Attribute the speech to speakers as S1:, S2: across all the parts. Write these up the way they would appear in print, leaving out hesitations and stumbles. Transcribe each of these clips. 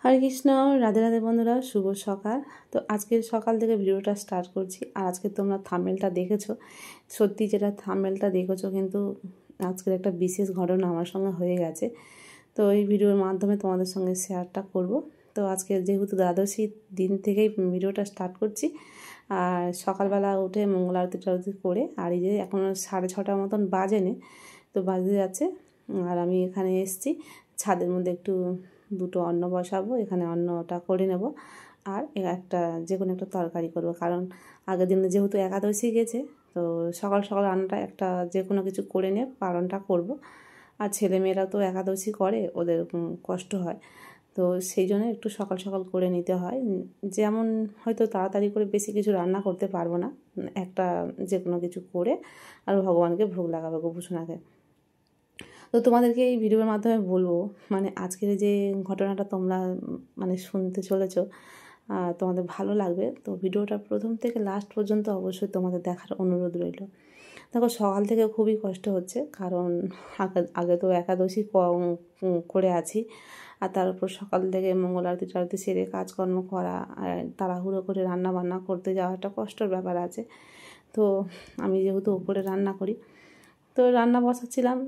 S1: হরে কৃষ্ণ, রাধে রাধে বন্ধুরা, শুভ সকাল। তো আজকের সকাল থেকে ভিডিওটা স্টার্ট করছি। আর আজকে তোমরা থাম্বনেলটা দেখেছো, সত্যি যেটা থাম্বনেলটা দেখেছো, কিন্তু আজকের একটা বিশেষ ঘটনা আমার সঙ্গে হয়ে গেছে। তো এই ভিডিওর মাধ্যমে তোমাদের সঙ্গে শেয়ারটা করব। তো আজকে যেহেতু দ্বাদশীর দিন থেকেই ভিডিওটা স্টার্ট করছি। আর সকালবেলা উঠে মঙ্গল আরতি টারতি করে, আর এই যে এখন 6:30 মতন বাজেনে, তো বাজতে যাচ্ছে। আর আমি এখানে এসেছি ছাদের মধ্যে, একটু দুটো অন্ন বসাবো, এখানে অন্নটা করে নেব। আর একটা যে কোনো একটা তরকারি করব, কারণ আগের দিনে যেহেতু একাদশী গেছে, তো সকাল সকাল রান্নাটা একটা যে কোনো কিছু করে নিয়ে পালনটা করব। আর ছেলেমেয়েরা তো একাদশী করে, ওদের কষ্ট হয়, তো সেই জন্য একটু সকাল সকাল করে নিতে হয়। যেমন হয়তো তাড়াতাড়ি করে বেশি কিছু রান্না করতে পারবো না, একটা যে কোনো কিছু করে আর ভগবানকে ভোগ লাগাবো, গোপুসোনাকে। তো তোমাদেরকে এই ভিডিওর মাধ্যমে বলবো, মানে আজকের যে ঘটনাটা তোমরা মানে শুনতে চলেছো, তোমাদের ভালো লাগবে। তো ভিডিওটা প্রথম থেকে লাস্ট পর্যন্ত অবশ্যই তোমাদের দেখার অনুরোধ রইল। দেখো, সকাল থেকে খুবই কষ্ট হচ্ছে, কারণ আগে তো একাদশী করে আছি, আর তার উপর সকাল থেকে মঙ্গল আরতি টারতি সেরে কাজকর্ম করা, আর তাড়াহুড়ো করে রান্না বান্না করতে যাওয়া একটা কষ্টের ব্যাপার আছে। তো আমি যেহেতু উপরে রান্না করি, তো রান্না বসাচ্ছিলাম,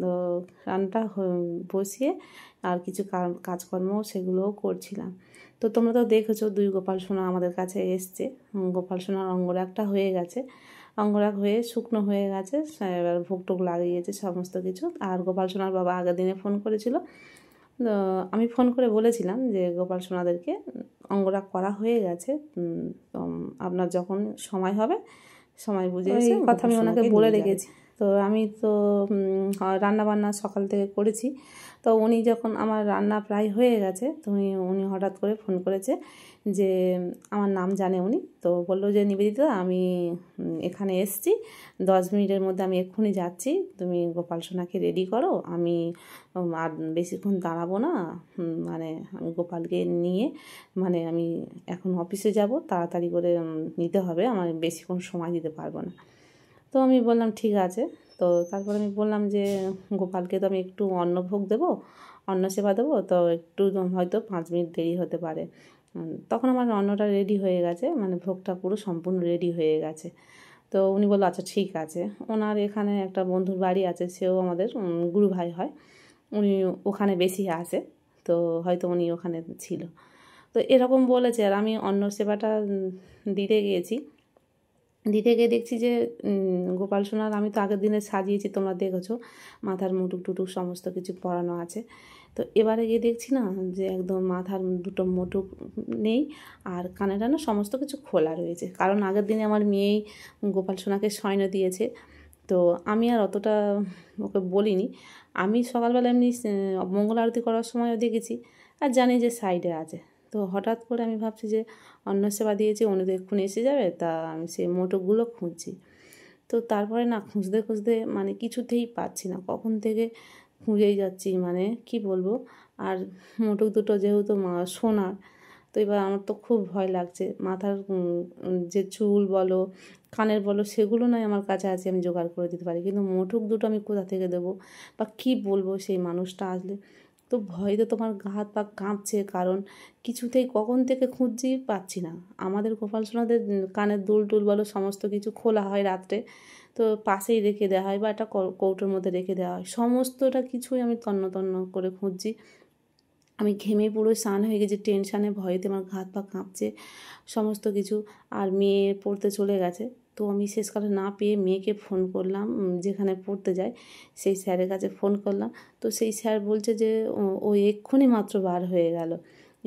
S1: তো রান্নাটা বসিয়ে আর কিছু কাজকর্ম সেগুলোও করছিলাম। তো তোমরা তো দেখেছো, 2 গোপাল সোনা আমাদের কাছে এসছে। গোপাল সোনার অঙ্গরাগটা হয়ে গেছে, অঙ্গরাগ হয়ে শুকনো হয়ে গেছে, এবার ভোগ টোগ লাগিয়েছে সমস্ত কিছু। আর গোপাল সোনার বাবা আগের দিনে ফোন করেছিল, তো আমি ফোন করে বলেছিলাম যে গোপাল সোনাদেরকে অঙ্গরাগ করা হয়ে গেছে, আপনার যখন সময় হবে, সময় বুঝে এসে কথা আমি ওনাকে বলে রেখেছি। তো আমি তো রান্না বান্না সকাল থেকে করেছি। তো উনি যখন আমার রান্না প্রায় হয়ে গেছে, তো উনি হঠাৎ করে ফোন করেছে যে আমার নাম জানে উনি, তো বললো যে নিবেদিতা, আমি এখানে এসছি, 10 মিনিটের মধ্যে আমি এক্ষুনি যাচ্ছি, তুমি গোপাল সোনাকে রেডি করো, আমি আর বেশিক্ষণ দাঁড়াবো না, মানে আমি গোপালকে নিয়ে, মানে আমি এখন অফিসে যাব, তাড়াতাড়ি করে নিতে হবে, আমার বেশিক্ষণ সময় দিতে পারবো না। তো আমি বললাম ঠিক আছে। তো তারপর আমি বললাম যে গোপালকে তো আমি একটু অন্নভোগ দেবো, অন্ন সেবা দেবো, তো একটু হয়তো 5 মিনিট দেরি হতে পারে। তখন আমার অন্নটা রেডি হয়ে গেছে, মানে ভোগটা পুরো সম্পূর্ণ রেডি হয়ে গেছে। তো উনি বললো আচ্ছা ঠিক আছে। ওনার এখানে একটা বন্ধুর বাড়ি আছে, সেও আমাদের গুরু ভাই হয়, উনি ওখানে বেশি আসে, তো হয়তো উনি ওখানে ছিল। তো এরকম বলেছে, আর আমি অন্ন সেবাটা দিতে গিয়েছি, দিতে গিয়ে দেখছি যে গোপাল সোনার আমি তো আগের দিনে সাজিয়েছি, তোমরা দেখেছো, মাথার মুটুক টুটুক সমস্ত কিছু পরানো আছে। তো এবারে গিয়ে দেখছি না, যে একদম মাথার দুটো মুটুক নেই, আর কানে টানে সমস্ত কিছু খোলা রয়েছে, কারণ আগের দিনে আমার মেয়েই গোপাল সোনাকে শয়ন দিয়েছে। তো আমি আর অতটা ওকে বলিনি, আমি সকালবেলা এমনি মঙ্গল আরতি করার সময়ও দেখেছি, আর জানি যে সাইডে আছে। তো হঠাৎ করে আমি ভাবছি যে অন্ন সেবা দিয়েছি, উনি তো এক্ষুনি এসে যাবে, তা আমি সেই মোটকগুলো খুঁজছি। তো তারপরে না, খুঁজতে খুঁজতে মানে কিছুতেই পাচ্ছি না, কখন থেকে খুঁজেই যাচ্ছি, মানে কি বলবো। আর মোটক দুটো যেহেতু সোনার, তো এবার আমার তো খুব ভয় লাগছে, মাথার যে চুল বলো, কানের বলো, সেগুলো নয় আমার কাছে আছে, আমি জোগাড় করে দিতে পারি, কিন্তু মোটক দুটো আমি কোথা থেকে দেবো, বা কী বলবো সেই মানুষটা আসলে। তো ভয়তে তোমার গা হাত পা কাঁপছে, কারণ কিছুতেই কখন থেকে খুঁজছি পাচ্ছি না। আমাদের গোপাল সোনাদের কানের দুল টুল বলো সমস্ত কিছু খোলা হয় রাত্রে, তো পাশেই রেখে দেওয়া হয়, বা একটা কৌটোর মধ্যে রেখে দেওয়া হয়, সমস্তটা কিছুই আমি তন্ন তন্ন করে খুঁজছি। আমি ঘেমে পুরো স্নান হয়ে গেছি, টেনশানে ভয়েতে আমার হাত পা কাঁপছে সমস্ত কিছু। আর মেয়ে পড়তে চলে গেছে, তো আমি শেষকালে না পেয়ে মেয়েকে ফোন করলাম, যেখানে পড়তে যায় সেই স্যারের কাছে ফোন করলাম। তো সেই স্যার বলছে যে ও এক্ষুনি মাত্র বার হয়ে গেল,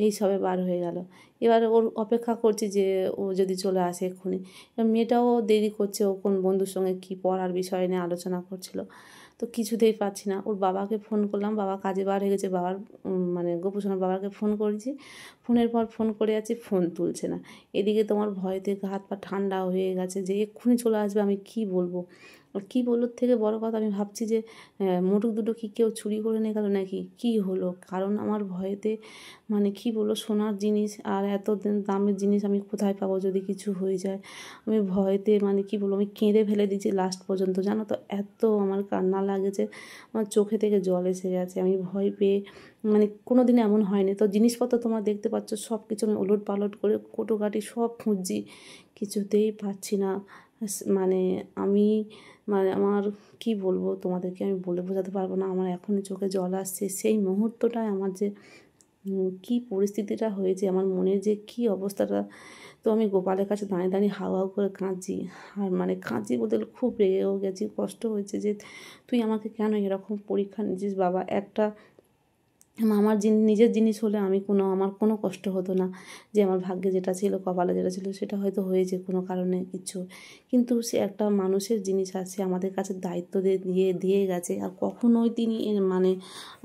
S1: এই সবে বার হয়ে গেল। এবার ওর অপেক্ষা করছি যে ও যদি চলে আসে এক্ষুনি। এবার মেয়েটাও দেরি করছে, ও কোন বন্ধুর সঙ্গে কী পড়ার বিষয় নিয়ে আলোচনা করছিল, তো কিছুতেই পাচ্ছি না। ওর বাবাকে ফোন করলাম, বাবা কাজে বার হয়ে গেছে, বাবার মানে গোপুসোনার বাবাকে ফোন করেছি, ফোনের পর ফোন করে যাচ্ছি, ফোন তুলছে না। এদিকে তোমার ভয়তে হাত পা ঠান্ডা হয়ে গেছে যে এক্ষুনি চলে আসবে, আমি কি বলবো। কি বললো থেকে বড় কথা, আমি ভাবছি যে মোটক দুটো কি কেউ চুরি করে নিয়ে গেল নাকি, কি হলো? কারণ আমার ভয়েতে মানে কি বললো, সোনার জিনিস আর এত দামের জিনিস আমি কোথায় পাবো যদি কিছু হয়ে যায়। আমি ভয়েতে মানে কি বলবো, আমি কেঁদে ফেলে দিয়েছি লাস্ট পর্যন্ত, জানো তো। এত আমার কান্না লাগেছে, আমার চোখে থেকে জল এসে গেছে। আমি ভয় পেয়ে মানে কোনো দিন এমন হয়নি। তো জিনিসপত্র তোমরা দেখতে পাচ্ছ, সব কিছু আমি ওলট পালট করে কোটোকাটি সব খুঁজছি, কিছুতেই পাচ্ছি না। মানে আমি মানে আমার কি বলবো তোমাদেরকে, আমি বলে বোঝাতে পারবো না। আমার এখনই চোখে জল আসছে। সেই মুহূর্তটায় আমার যে কী পরিস্থিতিটা হয়েছে, আমার মনের যে কী অবস্থাটা। তো আমি গোপালের কাছে দাঁড়িয়ে দাঁড়িয়ে হাউ হাউ করে কাঁদছি। আর মানে কাঁদছি বলতে খুব রেগেও গেছি, কষ্ট হয়েছে যে তুই আমাকে কেন এরকম পরীক্ষা নিয়েছিস বাবা। একটা আমার নিজের জিনিস হলে আমার কোনো কষ্ট হতো না, যে আমার ভাগ্যে যেটা ছিল, কপালে যেটা ছিল সেটা হয়তো হয়েছে কোনো কারণে কিছু। কিন্তু সে একটা মানুষের জিনিস আছে, আমাদের কাছে দায়িত্ব দিয়ে গেছে। আর কখনোই তিনি মানে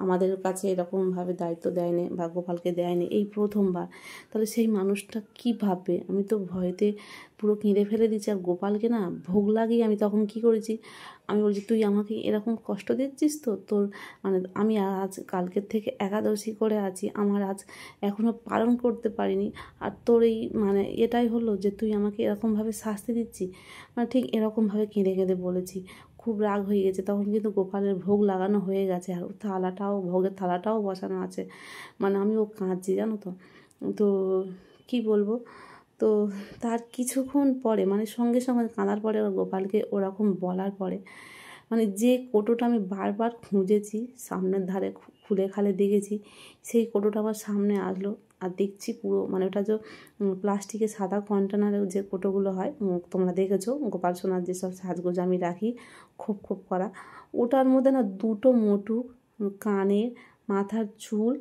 S1: আমাদের কাছে এরকমভাবে দায়িত্ব দেয়নি বা গোপালকে দেয়নি, এই প্রথমবার। তাহলে সেই মানুষটা কী ভাববে? আমি তো ভয়েতে পুরো কেঁদে ফেলে দিচ্ছি। আর গোপালকে না ভোগ লাগিয়ে আমি তখন কী করেছি, আমি বলছি তুই আমাকে এরকম কষ্ট দিচ্ছিস তো তোর মানে আমি আজ কালকের থেকে একাদশী করে আছি, আমার আজ এখনও পালন করতে পারিনি, আর তোর এই মানে এটাই হলো যে তুই আমাকে এরকমভাবে শাস্তি দিচ্ছি। মানে ঠিক এরকমভাবে কেঁদে কেঁদে বলেছি। খুব রাগ হয়ে গেছে তখন, কিন্তু গোপালের ভোগ লাগানো হয়ে গেছে আর ভোগের থালাটাও বসানো আছে। মানে আমিও কাঁদছি, জানো তো। তো কী বলবো, তো তার কিছুক্ষণ পরে মানে সঙ্গে সঙ্গে কাঁদার পরে গোপালকে ওরকম বলার পরে মানে যে কোটোটা আমি বারবার খুঁজেছি, সামনের ধারে খুলে খালে দেখেছি, সেই কোটোটা আমার সামনে আসলো। আর দেখছি পুরো মানে ওটা যে প্লাস্টিকের সাদা কন্টেনারের যে কোটোগুলো হয়, তোমরা দেখেছো গোপাল সোনার যেসব সাজগোজ আমি রাখি খোপ খোপ করা, ওটার মধ্যে না দুটো মোটুক, কানের, মাথার চুল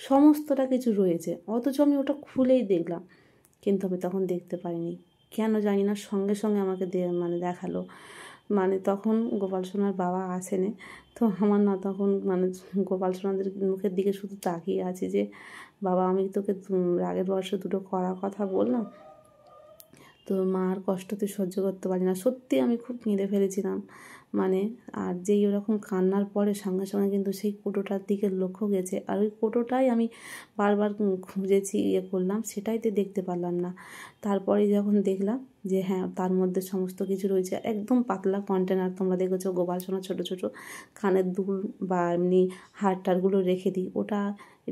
S1: সমস্তটা কিছু রয়েছে। অথচ আমি ওটা খুলেই দেখলাম, কিন্তু আমি তখন দেখতে পাইনি, কেন জানি না। সঙ্গে সঙ্গে আমাকে মানে দেখালো। মানে তখন গোপাল সোনার বাবা আসেনি। তো আমার না তখন মানে গোপাল সোনাদের মুখের দিকে শুধু তাকিয়ে আছি যে বাবা আমি তোকে রাগের বয়সে দুটো করার কথা বললাম, তো মার কষ্ট তুই সহ্য করতে পারি না। সত্যি আমি খুব কেঁদে ফেলেছিলাম মানে। আর যেই ওরকম কান্নার পরে সঙ্গে সঙ্গে কিন্তু সেই কোটোটার দিকে লক্ষ্য গেছে, আর ওই কোটোটাই আমি বারবার খুঁজেছি, করলাম, সেটাইতে দেখতে পারলাম না। তারপরে যখন দেখলাম যে হ্যাঁ তার মধ্যে সমস্ত কিছু রয়েছে, একদম পাতলা কন্টেনার। তোমরা দেখেছো গোপাল সোনা ছোটো ছোটো কানের দুল বা এমনি হারটারগুলো রেখে দিই, ওটা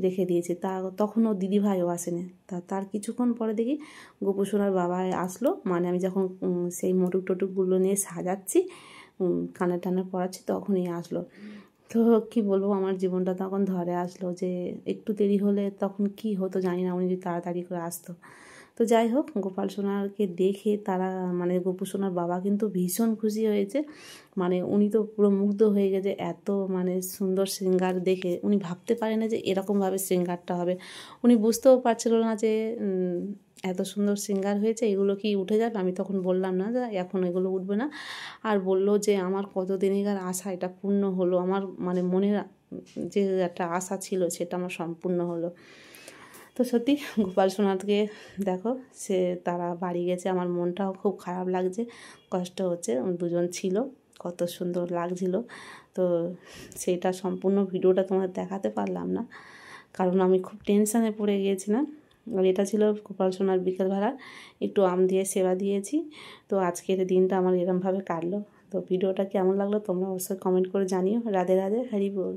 S1: রেখে দিয়েছে। তখনও দিদিভাইও আসেনি। তার কিছুক্ষণ পরে দেখি গোপু সোনার বাবা আসলো, মানে আমি যখন সেই মোটুক টোটুকগুলো নিয়ে সাজাচ্ছি, কানে টানে পড়াচ্ছি, তখনই আসলো। তো কী বলবো, আমার জীবনটা তখন ধরে আসলো যে একটু দেরি হলে তখন কি হতো জানি না, উনি যদি তাড়াতাড়ি করে আসতো। তো যাই হোক, গোপাল সোনাকে দেখে তারা মানে গোপু সোনার বাবা কিন্তু ভীষণ খুশি হয়েছে। মানে উনি তো পুরো মুগ্ধ হয়ে গেছে, এত মানে সুন্দর শৃঙ্গার দেখে উনি ভাবতে পারে না যে এরকমভাবে শৃঙ্গারটা হবে। উনি বুঝতেও পারছিল না যে এত সুন্দর শৃঙ্গার হয়েছে, এগুলো কি উঠে যাবে। আমি তখন বললাম না যে এখন এগুলো উঠবে না। আর বললো যে আমার কতদিনকার আশা এটা পূর্ণ হলো, আমার মানে মনের যে একটা আশা ছিল সেটা আমার সম্পূর্ণ হলো। তো সত্যি গোপাল সোনাকে দেখো তারা বাড়ি গেছে, আমার মনটাও খুব খারাপ লাগছে, কষ্ট হচ্ছে। দুজন ছিল, কত সুন্দর লাগছিল। তো সেটা সম্পূর্ণ ভিডিওটা তোমাদের দেখাতে পারলাম না, কারণ আমি খুব টেনশানে পড়ে গিয়েছিলাম। আর এটা ছিল গোপাল সোনার বিকেলবেলা, একটু আম দিয়ে সেবা দিয়েছি। তো আজকের দিনটা আমার এরমভাবে কাটলো। তো ভিডিওটা কেমন লাগলো তোমরা অবশ্যই কমেন্ট করে জানিও। রাধে রাধে, হরি বল।